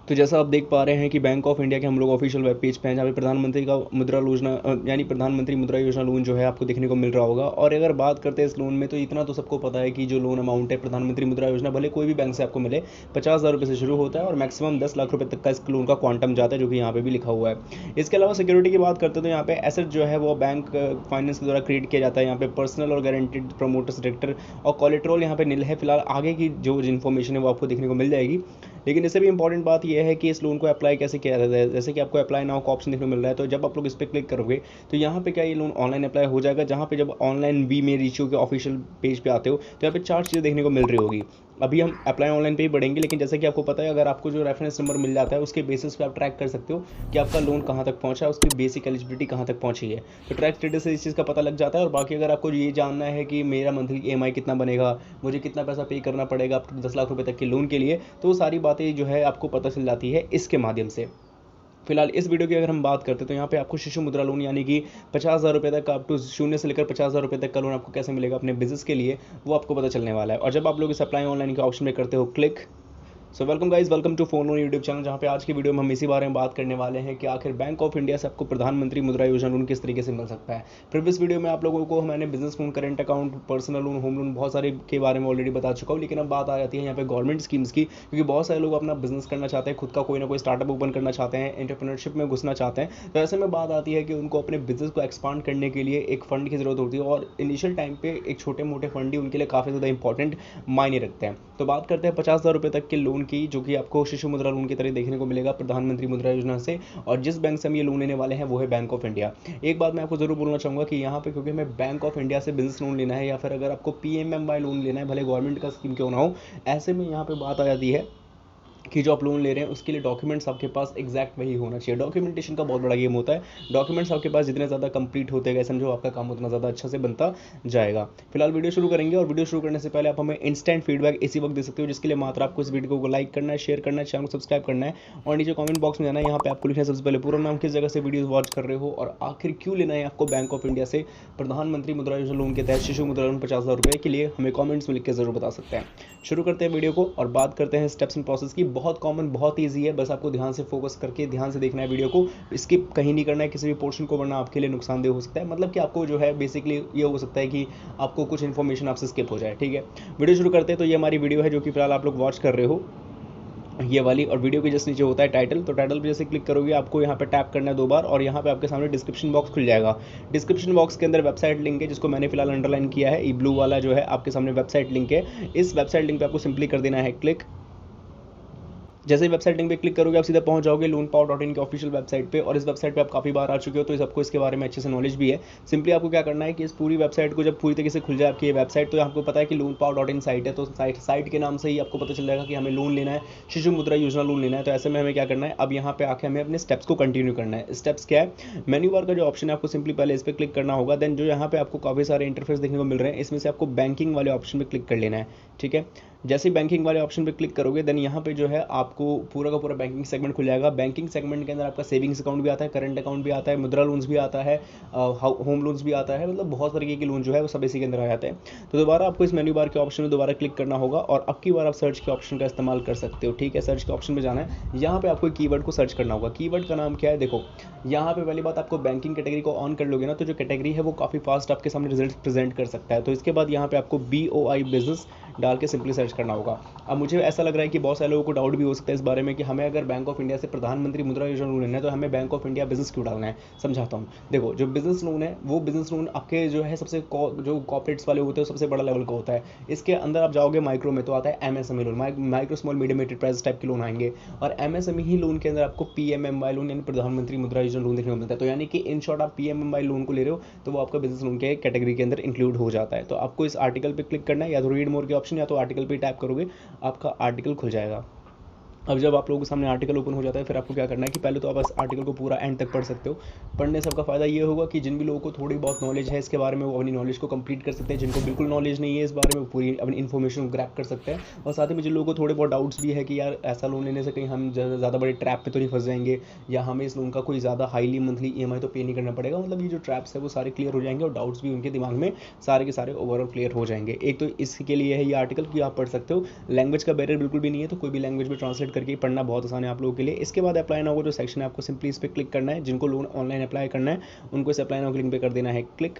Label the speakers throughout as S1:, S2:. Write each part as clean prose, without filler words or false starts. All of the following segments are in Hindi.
S1: तो जैसा आप देख पा रहे हैं कि बैंक ऑफ इंडिया के हम लोग ऑफिशियल वेब पेज पे हैं, जहाँ पे प्रधानमंत्री का मुद्रा योजना यानी प्रधानमंत्री मुद्रा योजना लोन जो है आपको देखने को मिल रहा होगा। और अगर बात करते हैं इस लोन में, तो इतना तो सबको पता है कि जो लोन अमाउंट है प्रधानमंत्री मुद्रा योजना, भले कोई भी बैंक से आपको मिले, 50,000 रुपये से शुरू होता है और मैक्सिमम 10 लाख रुपये तक का इस लोन का क्वांटम जाता है, जो कि यहाँ पे भी लिखा हुआ है। इसके अलावा सिक्योरिटी की बात करते हैं तो यहाँ पे एसेट जो है वो बैंक फाइनेंस के द्वारा क्रिएट किया जाता है। यहाँ पे पर्सनल और गारंटीड प्रमोटर्स डायरेक्टर और कोलेट्रल यहाँ पे नील है। फिलहाल आगे की जो इन्फॉर्मेशन है वो आपको देखने को मिल जाएगी। लेकिन इससे भी इंपॉर्टेंट बात यह है कि इस लोन को अप्लाई कैसे किया जाता है। जैसे कि आपको अप्लाई नाउ का ऑप्शन देखने को मिल रहा है, तो जब आप लोग इस पर क्लिक करोगे तो यहाँ पे क्या ये लोन ऑनलाइन अप्लाई हो जाएगा। जहाँ पे जब ऑनलाइन वी में रिशियो के ऑफिशियल पेज पे आते हो तो यहाँ पे 4 चीज़ें देखने को मिल रही होगी। अभी हम अप्लाई ऑनलाइन पे ही बढ़ेंगे, लेकिन जैसे कि आपको पता है, अगर आपको जो रेफरेंस नंबर मिल जाता है उसके बेसिस पे आप ट्रैक कर सकते हो कि आपका लोन कहाँ तक पहुँचा है, उसकी बेसिक एलिजिबिलिटी कहाँ तक पहुँची है। तो ट्रैक स्टेटस से इस चीज़ का पता लग जाता है। और बाकी अगर आपको ये जानना है कि मेरा मंथली EMI कितना बनेगा, मुझे कितना पैसा पे करना पड़ेगा 10 लाख रुपये तक के लोन के लिए, तो वो सारी बातें जो है आपको पता चल जाती है इसके माध्यम से। फिलहाल इस वीडियो की अगर हम बात करते हैं तो यहाँ पे आपको शिशु मुद्रा लोन यानी कि 50,000 रुपये तक का, अप टू शून्य से लेकर 50,000 रुपये तक का लोन आपको कैसे मिलेगा अपने बिजनेस के लिए, वो आपको पता चलने वाला है। और जब आप लोग इस अप्लाई ऑनलाइन के ऑप्शन में करते हो click, so welcome guys, welcome to phone loan YouTube channel, जहाँ पे आज की वीडियो में हम इसी बारे में बात करने वाले हैं कि आखिर बैंक ऑफ इंडिया से आपको प्रधानमंत्री मुद्रा योजना लोन किस तरीके से मिल सकता है। प्रीवियस वीडियो में आप लोगों को मैंने business loan, current account, personal loan, home loan, बहुत सारे के बारे में ऑलरेडी बता चुका हूँ। लेकिन अब बात आ जाती है यहाँ पे गवर्नमेंट स्कीम्स की, क्योंकि बहुत सारे लोग अपना बिजनेस करना चाहते हैं, खुद का कोई ना कोई स्टार्टअप ओपन करना चाहते हैं, एंटरप्रेन्योरशिप में घुसना चाहते हैं। तो ऐसे में बात आती है कि उनको अपने बिजनेस को एक्सपांड करने के लिए एक फंड की जरूरत होती है, और इनिशियल टाइम पे एक छोटे मोटे फंड ही उनके लिए काफ़ी ज़्यादा इंपॉर्टेंट मायने रखते हैं। तो बात करते हैं 50,000 रुपये तक के लोन की, जो कि आपको शिशु मुद्रा लोन की तरह देखने को मिलेगा प्रधानमंत्री मुद्रा योजना से। और जिस बैंक से हम ये लोन लेने वाले हैं वो है बैंक ऑफ इंडिया। एक बात मैं आपको जरूर बोलना चाहूँगा कि यहाँ पे, क्योंकि हमें बैंक ऑफ इंडिया से बिजनेस लोन लेना है, या फिर अगर आपको PMMY लोन लेना है, भले गवर्नमेंट का स्कीम क्यों ना हो, ऐसे में यहाँ पे बात आ जाती है कि जो आप लोन ले रहे हैं उसके लिए डॉक्यूमेंट्स आपके पास एग्जैक्ट वही होना चाहिए। डॉक्यूमेंटेशन का बहुत बड़ा गेम होता है। डॉक्यूमेंट्स आपके पास जितने ज़्यादा कंप्लीट होते गए, समझो आपका काम उतना ज़्यादा अच्छा से बनता जाएगा। फिलहाल वीडियो शुरू करेंगे, और वीडियो शुरू करने से पहले आप हमें इंस्टेंट फीडबैक इसी वक्त दे सकते हो, जिसके लिए मात्र आपको इस वीडियो को लाइक करना है, शेयर करना है, चैनल को सब्सक्राइब करना है, और नीचे कॉमेंट बॉक्स में जाना है। यहाँ पे आपको लिखना है सबसे पहले पूरा नाम, किस जगह से वीडियो वॉच कर रहे हो, और आखिर क्यों लेना है आपको बैंक ऑफ इंडिया से प्रधानमंत्री मुद्रा योजना लोन के तहत शिशु मुद्रा लोन 50,000 रुपये के लिए, हमें कॉमेंट्स में लिख के जरूर बता सकते हैं। शुरू करते हैं वीडियो को और बात करते हैं स्टेप्स एंड प्रोसेस की। बहुत कॉमन, बहुत ईजी है, बस आपको ध्यान से फोकस करके ध्यान से देखना है वीडियो को, स्किप कहीं नहीं करना है किसी भी पोर्शन को, वरना आपके लिए नुकसानदेह हो सकता है। मतलब कि आपको जो है बेसिकली ये हो सकता है कि आपको कुछ इन्फॉर्मेशन आपसे स्किप हो जाए। ठीक है, वीडियो शुरू करते हैं। तो ये हमारी वीडियो है जो कि फिलहाल आप लोग वॉच कर रहे हो, ये वाली। और वीडियो के जस्ट नीचे होता है टाइटल, तो टाइटल पे जैसे क्लिक करोगे आपको यहाँ पे टैप करना है 2 बार, और यहाँ पे आपके सामने डिस्क्रिप्शन बॉक्स खुल जाएगा। डिस्क्रिप्शन बॉक्स के अंदर वेबसाइट लिंक है, जिसको मैंने फिलहाल अंडरलाइन किया है, ये ब्लू वाला जो है आपके सामने वेबसाइट लिंक है। इस वेबसाइट लिंक पे आपको सिंपली कर देना है क्लिक। जैसे ही वेबसाइट लिंक पे क्लिक करोगे आप सीधा पहुंच जाओगे loanpower.in के ऑफिशियल वेबसाइट पे, और इस वेबसाइट पे आप काफ़ी बार आ चुके हो तो सबको इसके बारे में अच्छे से नॉलेज भी है। सिंपली आपको क्या करना है कि इस पूरी वेबसाइट को जब पूरी तरीके से खुल जाए आपकी ये वेबसाइट, तो आपको पता है कि loanpower.in साइट है, तो साइट के नाम से ही आपको पता चल जाएगा कि हमें लोन लेना है, शिशु मुद्रा योजना लोन लेना है। तो ऐसे में हमें क्या करना है, अब यहाँ पे आके हमें अपने स्टेप्स को कंटिन्यू करना है। स्टेप्स क्या है, मेन्यू बार का जो ऑप्शन है आपको सिंपली पहले इस पर क्लिक करना होगा। देन जो यहाँ पे आपको काफ़ी सारे इंटरफेस देखने को मिल रहे हैं, इसमें से आपको बैंकिंग वाले ऑप्शन पे क्लिक कर लेना है। ठीक है, जैसे ही बैंकिंग वाले ऑप्शन पे क्लिक करोगे, देन यहाँ पे जो है आपको पूरा का पूरा बैंकिंग सेगमेंट खुल जाएगा। बैंकिंग सेगमेंट के अंदर आपका सेविंग्स अकाउंट भी आता है, करंट अकाउंट भी आता है, मुद्रा लोन्स भी आता है, होम लोन्स भी आता है, मतलब बहुत तरीके के लोन जो है वो सब इसी के अंदर आ जाते हैं। तो दोबारा आपको इस मेन्यू बार के ऑप्शन में दोबारा क्लिक करना होगा, और अब की बार आप सर्च के ऑप्शन का इस्तेमाल कर सकते हो। ठीक है, सर्च के ऑप्शन में जाना है, यहाँ पे आपको कीवर्ड को सर्च करना होगा। कीवर्ड का नाम क्या है, देखो यहाँ पे पहली बात, आपको बैंकिंग कैटेगरी को ऑन कर लोगे ना, तो जो कैटेगरी है वो काफ़ी फास्ट आपके सामने रिजल्ट प्रेजेंट कर सकता है। तो इसके बाद यहाँ पे आपको BOI बिजनेस डाल के सिंपली सर्च करना होगा। अब मुझे ऐसा लग रहा है कि बहुत सारे लोगों को डाउट भी हो सकता है इस बारे में कि हमें अगर बैंक ऑफ इंडिया से प्रधानमंत्री मुद्रा योजना लोन लेना है तो हमें बैंक ऑफ इंडिया बिजनेस क्यों डालना है। समझाता हूँ, देखो जो बिजनेस लोन है वो बिजनेस लोन आपके जो है सबसे जो कॉर्पोरेट्स वाले होते हैं सबसे बड़ा लेवल का होता है। इसके अंदर आप जाओगे माइक्रो में तो आता है MSME loan, micro small medium enterprise type के लोन आएंगे, और MSME ही लोन के अंदर आपको PMMY लोन यानी प्रधानमंत्री मुद्रा योजना लोन देखने को मिलता है। तो यानी कि इन शॉर्ट आप PMMY लोन को ले रहे हो तो वो आपका बिजनेस लोन के कैटेगरी के अंदर इंक्लूड हो जाता है। तो आपको इस आर्टिकल पे क्लिक करना है, या तो रीड मोर के ऑप्शन, या तो आर्टिकल पे टैप करोगे आपका आर्टिकल खुल जाएगा। अब जब आप लोगों के सामने आर्टिकल ओपन हो जाता है, फिर आपको क्या करना है कि पहले तो आप इस आर्टिकल को पूरा एंड तक पढ़ सकते हो। पढ़ने से आपका फ़ायदा ये होगा कि जिन भी लोगों को थोड़ी बहुत नॉलेज है इसके बारे में, वो अपनी नॉलेज को कंप्लीट कर सकते हैं। जिनको बिल्कुल नॉलेज नहीं है इस बारे में, वो पूरी अपनी इन्फॉर्मेशन को ग्रैप कर सकते हैं। और साथ ही में जिन लोगों को थोड़े बहुत डाउट्स भी है कि यार ऐसा लोन लेने से कहीं हम ज़्यादा बड़े ट्रैप में तो नहीं फंस जाएंगे, या हमें इस लोन का कोई ज़्यादा हाईली मंथली EMI तो पे नहीं करना पड़ेगा, मतलब ये जो ट्रैप्स है वो सारे क्लियर हो जाएंगे, और डाउट्स भी उनके दिमाग में सारे के सारे ओवरऑल क्लियर हो जाएंगे। एक तो इसके लिए है ये आर्टिकल कि आप पढ़ सकते हो, लैंग्वेज का बैरियर बिल्कुल भी नहीं है, तो कोई भी लैंग्वेज में ट्रांसलेट करके पढ़ना बहुत आसान है आप लोगों के लिए। इसके बाद अप्लाई नाउ का जो सेक्शन है आपको सिंपली इस पर क्लिक करना है। जिनको लोन ऑनलाइन अप्लाई करना है उनको इस अप्लाई नाउ के लिंक पे कर देना है क्लिक।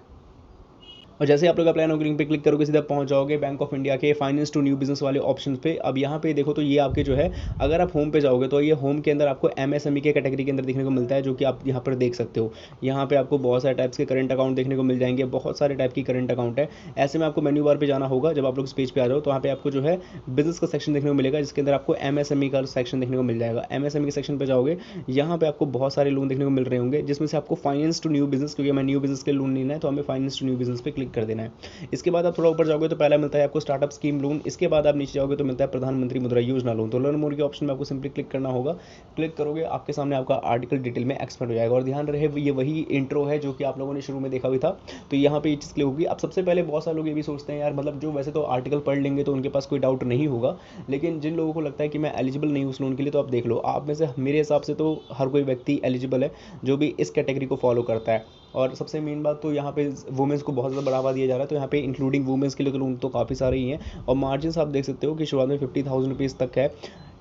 S1: और जैसे आप लोग अप्लाई नाउ के लिंक पे क्लिक करोगे सीधा पहुंच जाओगे बैंक ऑफ इंडिया के फाइनेंस टू न्यू बिजनेस वाले ऑप्शन पे। अब यहाँ पे देखो तो ये आपके जो है, अगर आप होम पे जाओगे तो ये होम के अंदर आपको एमएसएमई के कैटेगरी के अंदर देखने को मिलता है, जो कि आप यहाँ पर देख सकते हो। यहाँ पे आपको बहुत सारे टाइप्स के करंट अकाउंट देखने को मिल जाएंगे, बहुत सारे टाइप की करंट अकाउंट है। ऐसे में आपको मेन्यू बार पे जाना होगा। जब आप लोग इस पेज पे आ जाओ तो यहाँ पे आपको जो है बिजनेस का सेक्शन देखने को मिलेगा, जिसके अंदर आपको एमएसएमई का सेक्शन देखने को मिल जाएगा। एमएसएमई के सेक्शन पे जाओगे, यहाँ पे आपको बहुत सारे लोन देखने को मिल रहे होंगे, जिसमें से आपको फाइनेंस टू न्यू बिजनेस, क्योंकि हमें न्यू बिजनेस के लोन लेना है तो हमें फाइनेंस टू न्यू बिजनेस पे क्लिक कर देना है। इसके बाद आप थोड़ा ऊपर जाओगे तो पहला मिलता है आपको स्टार्टअप स्कीम लोन। इसके बाद आप नीचे जाओगे तो मिलता है प्रधानमंत्री मुद्रा योजना लोन। तो लर्न मोर के ऑप्शन में आपको सिंपली क्लिक करना होगा। क्लिक करोगे आपके सामने आपका आर्टिकल डिटेल में एक्सप्लेन हो जाएगा। और ध्यान रहे ये वही इंट्रो है जो कि आप लोगों ने शुरू में देखा भी था। तो यहाँ पे ये चीज़ क्लियर होगी। अब सबसे पहले बहुत सारे लोग ये भी सोचते हैं यार, मतलब जो वैसे तो आर्टिकल पढ़ लेंगे तो उनके पास कोई डाउट नहीं होगा, लेकिन जिन लोगों को लगता है कि मैं एलिजिबल नहीं हूँ उस लोन के लिए, तो आप देख लो, आप में से मेरे हिसाब से तो हर कोई व्यक्ति एलिजिबल है जो भी इस कैटेगरी को फॉलो करता है। और सबसे मेन बात तो यहाँ पे वुमेंस को बहुत ज़्यादा बढ़ावा दिया जा रहा है, तो यहाँ पे इंक्लूडिंग वुमेंस के लिए तो लोन तो काफ़ी सारे ही हैं। और मार्जिन आप देख सकते हो कि शुरुआत में 50,000 रुपीज़ तक है।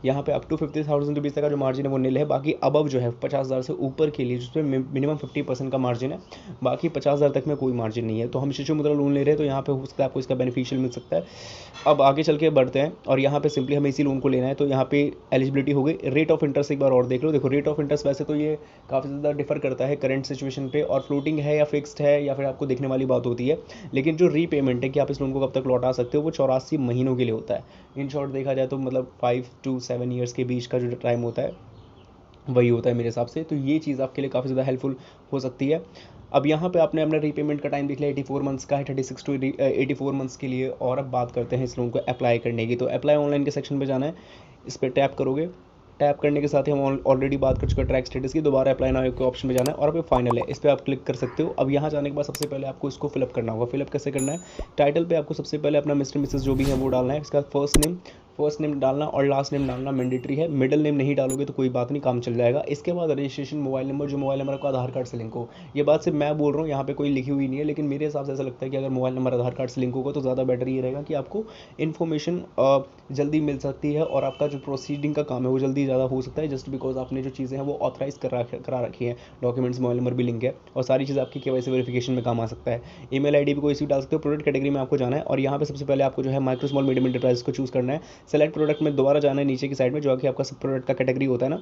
S1: यहाँ पे अप टू 50,000 रुपीज़ तक का जो मार्जिन है वो नील है। बाकी अबव जो है 50,000 से ऊपर के लिए जिसमें मिनिमम 50% का मार्जिन है, बाकी 50,000 तक में कोई मार्जिन नहीं है। तो हम शिशु मुद्रा लोन ले रहे हैं तो यहाँ पे हो सकता है आपको इसका बेनिफिशियल मिल सकता है। अब आगे चल के बढ़ते हैं और यहाँ पे सिंपली हमें इसी लोन को लेना है। तो यहाँ पे एलिजिबिलिटी हो गई। रेट ऑफ इंटरेस्ट एक बार और देख लो। देखो रेट ऑफ इंटरेस्ट वैसे तो ये काफ़ी ज़्यादा डिफर करता है करंट सिचुएशन पे, और फ्लोटिंग है या फिक्स्ड है या फिर आपको देखने वाली बात होती है। लेकिन जो रीपेमेंट है कि आप इस लोन को कब तक लौटा सकते हो, वो 84 महीनों के लिए होता है। इन शॉर्ट देखा जाए तो मतलब 5 to 7 ईयर्स के बीच का जो टाइम होता है वही होता है मेरे हिसाब से। तो ये चीज़ आपके लिए काफ़ी ज़्यादा हेल्पफुल हो सकती है। अब यहाँ पे आपने अपना रीपेमेंट का टाइम देख लिया, 84 मंथ्स का है, 36 to 84 मंथ्स के लिए। और अब बात करते हैं इस लोन को अप्लाई करने की। तो अप्लाई ऑनलाइन के सेक्शन पे जाना है, इस पर टैप करोगे। टैप करने के साथ ही हम ऑलरेडी बात कर चुके हैं ट्रैक स्टेटस की। दोबारा अप्लाई नाउ के ऑप्शन में जाना है और अब फाइनल है, इस पर आप क्लिक कर सकते हो। अब यहाँ जाने के बाद सबसे पहले आपको इसको फिलअप करना होगा। फिलअप कैसे करना है, टाइटल पे आपको सबसे पहले अपना मिस्टर मिसेस जो भी है वो डालना है। इसका फर्स्ट नेम डालना और लास्ट नेम डालना मैंडेटरी है। मिडिल नेम नहीं डालोगे तो कोई बात नहीं, काम चल जाएगा। इसके बाद रजिस्ट्रेशन मोबाइल नंबर, जो मोबाइल नंबर आपका आधार कार्ड से लिंक हो। ये बात सिर्फ मैं बोल रहा हूँ, यहाँ पे कोई लिखी हुई नहीं है, लेकिन मेरे हिसाब से ऐसा लगता है कि अगर मोबाइल नंबर आधार कार्ड से लिंक होगा तो ज़्यादा बेटर ये रहेगा कि आपको इन्फॉर्मेशन जल्दी मिल सकती है और आपका जो प्रोसीडिंग का काम है वो जल्दी ज़्यादा हो सकता है, जस्ट बिकॉज आपने जो चीज़ें हैं वो ऑथराइज करा रखी है, डॉक्यूमेंट्स, मोबाइल नंबर भी लिंक है और सारी चीज़ आपकी केवाईसी वेरिफिकेशन में काम आ सकता है। ईमेल आईडी भी कोई सी डाल सकते हो। प्रोडक्ट कैटेगरी में आपको जाना है और यहाँ पे सबसे पहले आपको जो है माइक्रो स्मॉल मीडियम एंटरप्राइज को चूज़ करना है। सेलेक्ट प्रोडक्ट में दोबारा जाना है नीचे की साइड में, जो कि आपका सब प्रोडक्ट का कैटेगरी होता है ना,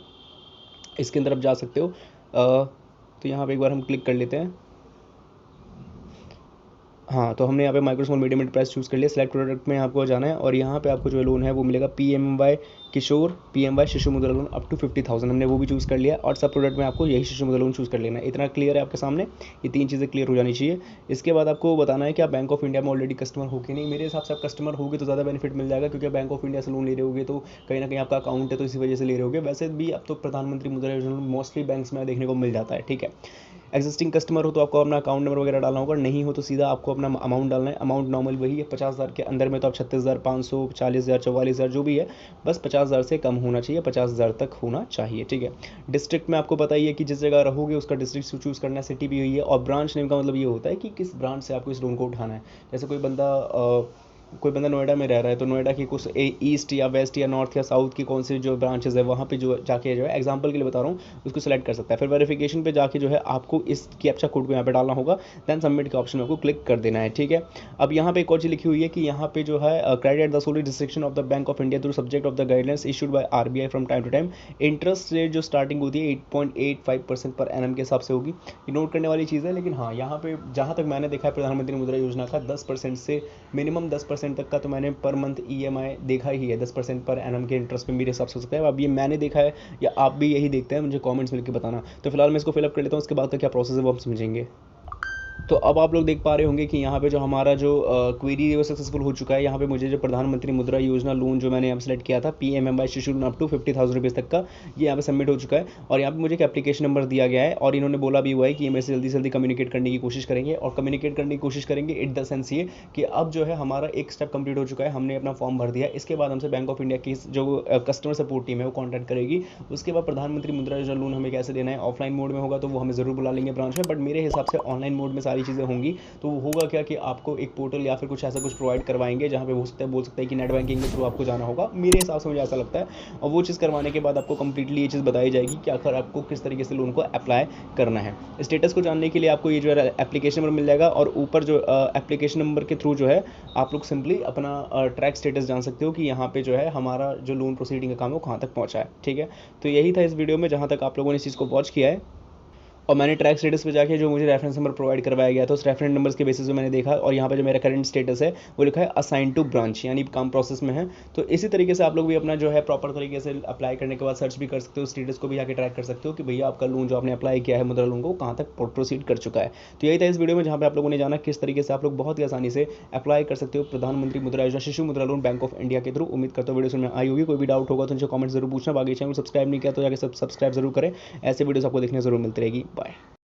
S1: इसके अंदर आप जा सकते हो। तो यहाँ पे एक बार हम क्लिक कर लेते हैं। हाँ, तो हमने यहाँ पे micro small medium enterprise choose कर लिया। सेलेक्ट प्रोडक्ट में आपको जाना है और यहाँ पे आपको जो लोन है वो मिलेगा PMY Kishore, PMY Shishu Mudra loan up to 50,000, हमने वो भी चूज़ कर लिया। और सब प्रोडक्ट में आपको यही शिशु मुद्रा लोन चूज़ कर लेना है। इतना क्लियर है आपके सामने, ये 3 चीज़ें क्लियर हो जानी चाहिए। इसके बाद आपको बताना है कि आप बैंक ऑफ इंडिया में ऑलरेडी कस्टमर हो कि नहीं। मेरे हिसाब से आप कस्टमर होगे तो ज़्यादा बेनिफिट मिल जाएगा, क्योंकि बैंक ऑफ इंडिया से लोन ले रहे होगे तो कहीं ना कहीं आपका अकाउंट है तो इसी वजह से ले रहे होगे। वैसे भी अब तो प्रधानमंत्री मुद्रा योजना मोस्टली बैंक्स में देखने को मिल जाता है, ठीक है। एग्जिस्टिंग कस्टमर हो तो आपको अपना अकाउंट नंबर वगैरह डालना होगा, नहीं हो तो सीधा आपको अपना अमाउंट डालना है। अमाउंट नॉर्मल वही है 50,000 के अंदर में, तो आप 36,500, 40,000, 44,000 जो भी है, बस 50,000 से कम होना चाहिए, 50,000 तक होना चाहिए, ठीक है। डिस्ट्रिक्ट में आपको पता ही है कि जिस जगह रहोगे उसका डिस्ट्रिक्ट चूज़ करना है, सिटी भी हुई है। और ब्रांच नेम का मतलब ये होता है कि किस ब्रांच से आपको इस लोन को उठाना है। जैसे कोई बंदा नोएडा में रह रहा है तो नोएडा की कुछ ईस्ट या वेस्ट या नॉर्थ या साउथ की कौन सी जो ब्रांचेस है वहाँ पे जो जाके जो है, एग्जांपल के लिए बता रहा हूँ, उसको सेलेक्ट कर सकता है। फिर वेरिफिकेशन पे जाके जो है आपको इस कैप्चा कोड को यहाँ पे डालना होगा, देन सबमिट के ऑप्शन में आपको क्लिक कर देना है, ठीक है। अब यहाँ पे एक और चीज़ लिखी हुई है कि यहाँ पे जो है credit the salary restriction of the Bank of India through subject of the guidelines issued by RBI from time to time. Interest rate जो स्टार्टिंग होती है 8.85% पर एनम के हिसाब से होगी। ये नोट करने वाली चीज़ है। लेकिन हाँ, यहाँ पे जहाँ तक मैंने देखा है प्रधानमंत्री मुद्रा योजना का 10% से मिनिमम 10% तक का तो मैंने पर मंथ EMI देखा ही है। 10% पर एनम के इंटरेस्ट पे मेरे हिसाब से हो सकता है। अब ये मैंने देखा है या आप भी यही देखते हैं, मुझे कमेंट्स मिलकर बताना। तो फिलहाल मैं इसको फिलअप कर लेता हूँ, उसके बाद का क्या प्रोसेस है वो हम समझेंगे। तो अब आप लोग देख पा रहे होंगे कि यहाँ पे जो हमारा जो क्वेरी है वो सक्सेसफुल हो चुका है। यहाँ पे मुझे जो प्रधानमंत्री मुद्रा योजना लोन जो मैंने यहाँ सेलेक्ट किया था PMMY शिशु लोन अप टू 50,000 रुपीज़ तक का, ये यहाँ पे सबमिट हो चुका है। और यहाँ पे मुझे एक एप्लीकेशन नंबर दिया गया है और इन्होंने बोला भी हुआ है कि ये मेरे से जल्दी से जल्दी कम्युनिकेट करने की कोशिश करेंगे। और कम्युनिकेट करने की कोशिश करेंगे इन द सेंस ये कि अब जो है हमारा एक स्टेप कंप्लीट हो चुका है, हमने अपना फॉर्म भर दिया। इसके बाद हमसे बैंक ऑफ इंडिया की जो कस्टमर सपोर्ट टीम है वो कॉन्टैक्ट करेगी। उसके बाद प्रधानमंत्री मुद्रा योजना लोन हमें कैसे देना है, ऑफलाइन मोड में होगा तो वो हमें ज़रूर बुला लेंगे ब्रांच में, बट मेरे हिसाब से ऑनलाइन मोड में सारी सारी चीज़ें होंगी। तो होगा क्या कि आपको एक पोर्टल या फिर कुछ ऐसा कुछ प्रोवाइड करवाएंगे जहाँ पे हो सकता है, बोल सकते हैं कि नेट बैंकिंग के थ्रू आपको जाना होगा, मेरे हिसाब से मुझे ऐसा लगता है। और वो चीज़ करवाने के बाद आपको कंप्लीटली ये चीज़ बताई जाएगी कि आखिर आपको किस तरीके से लोन को अप्लाई करना है। स्टेटस को जानने के लिए आपको ये जो है एप्लीकेशन नंबर मिल जाएगा, और ऊपर जो एप्लीकेशन नंबर के थ्रू जो है आप लोग सिंपली अपना ट्रैक स्टेटस जान सकते हो कि यहाँ पे जो है हमारा जो लोन प्रोसीडिंग का काम है वो कहाँ तक पहुँचा है। ठीक है, तो यही था इस वीडियो में, जहाँ तक आप लोगों ने इस चीज़ को वॉच किया है। और मैंने ट्रैक स्टेटस पे जाके जो मुझे रेफरेंस नंबर प्रोवाइड करवाया गया था, उस रेफरेंस नंबर्स के बेसिस पे मैंने देखा, और यहाँ पे जो मेरा करंट स्टेटस है वो लिखा है असाइन टू ब्रांच, यानी काम प्रोसेस में है। तो इसी तरीके से आप लोग भी अपना जो है प्रॉपर तरीके से अप्लाई करने के बाद सर्च भी कर सकते हो, स्टेटस को भी जाके ट्रैक कर सकते हो कि भैया आपका लोन जो आपने अप्लाई किया है मुद्रा लोन को, वो कहाँ तक प्रोसीड कर चुका है। तो यही था इस वीडियो में, जहाँ पे आप लोगों ने जाना किस तरीके से आप लोग बहुत ही आसानी से अप्लाई कर सकते हो प्रधानमंत्री मुद्रा योजना Shishu Mudra loan bank of India के थ्रू। उम्मीद करता हूँ वीडियो समझ में आई होगी। कोई भी डाउट होगा तो नीचे कमेंट जरूर पूछना। बाकी चैनल सब्सक्राइब नहीं किया तो जाके सब्सक्राइब जरूर करें, ऐसे वीडियोस आपको देखने जरूर मिलती रहेगी। बाय।